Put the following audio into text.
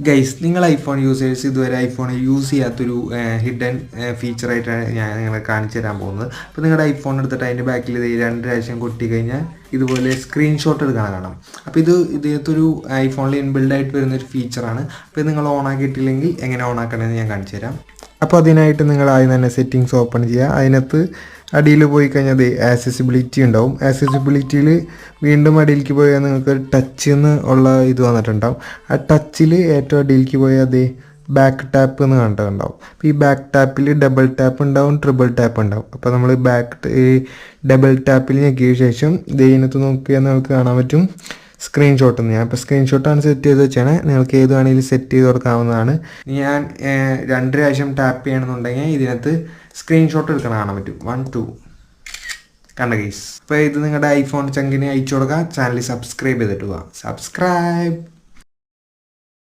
Guys, നിങ്ങൾ iPhone users ഇതുവരെ iPhone use ചെയ്യാത്തൊരു ഹിഡൻ ഫീച്ചറായിട്ടാണ് ഞാൻ നിങ്ങളെ കാണിച്ചു തരാൻ പോകുന്നത്. അപ്പോൾ നിങ്ങളുടെ ഐഫോൺ എടുത്തിട്ട് അതിൻ്റെ ബാക്കിൽ ഇത് 2 പ്രാവശ്യം കൊട്ടി കഴിഞ്ഞാൽ ഇതുപോലെ സ്ക്രീൻഷോട്ട് എടുക്കാൻ കാണാം. അപ്പോൾ ഇതിനകത്തൊരു ഐഫോണിൽ ഇൻബിൽഡ് ആയിട്ട് വരുന്നൊരു ഫീച്ചറാണ്. അപ്പോൾ ഇത് നിങ്ങൾ ഓൺ ആക്കിയിട്ടില്ലെങ്കിൽ എങ്ങനെ ഓൺ ആക്കണമെന്ന് ഞാൻ കാണിച്ചു തരാം. അപ്പോൾ അതിനായിട്ട് നിങ്ങൾ ആദ്യം തന്നെ സെറ്റിങ്സ് ഓപ്പൺ ചെയ്യുക. അതിനകത്ത് അടിയിൽ പോയി കഴിഞ്ഞാൽ അത് ആക്സസിബിലിറ്റി ഉണ്ടാവും. ആക്സസിബിലിറ്റിയിൽ വീണ്ടും അടിയിലേക്ക് പോയാൽ നിങ്ങൾക്ക് ടച്ച് എന്ന് ഉള്ള ഇത് വന്നിട്ടുണ്ടാവും. ആ ടച്ചിൽ ഏറ്റവും അടിയിലേക്ക് പോയാൽ അത് ബാക്ക് ടാപ്പ് എന്ന് കണ്ടിട്ടുണ്ടാവും. അപ്പോൾ ഈ ബാക്ക് ടാപ്പിൽ ഡബിൾ ടാപ്പ് ഉണ്ടാവും, ട്രിപ്പിൾ ടാപ്പ് ഉണ്ടാവും. അപ്പോൾ നമ്മൾ ഡബിൾ ടാപ്പിൽ ഞെക്കിയ ശേഷം ഇതിനകത്ത് നോക്കിയാൽ നിങ്ങൾക്ക് കാണാൻ പറ്റും സ്ക്രീൻഷോട്ട്. ഞാൻ ഇപ്പോൾ സ്ക്രീൻഷോട്ടാണ് സെറ്റ് ചെയ്ത് വെച്ചാണ്. നിങ്ങൾക്ക് ഏത് വേണമെങ്കിലും സെറ്റ് ചെയ്ത് കൊടുക്കാവുന്നതാണ്. ഞാൻ 2 പ്രാവശ്യം ടാപ്പ് ചെയ്യണമെന്നുണ്ടെങ്കിൽ ഇതിനകത്ത് സ്ക്രീൻഷോട്ട് എടുക്കണം കാണാൻ പറ്റും. 1 2 കണ്ട കേസ്. അപ്പോൾ ഇത് നിങ്ങളുടെ ഐഫോൺ ചങ്കിന് അയച്ചു കൊടുക്കുക. ചാനൽ സബ്സ്ക്രൈബ് ചെയ്തിട്ട് പോവുക. സബ്സ്ക്രൈബ്.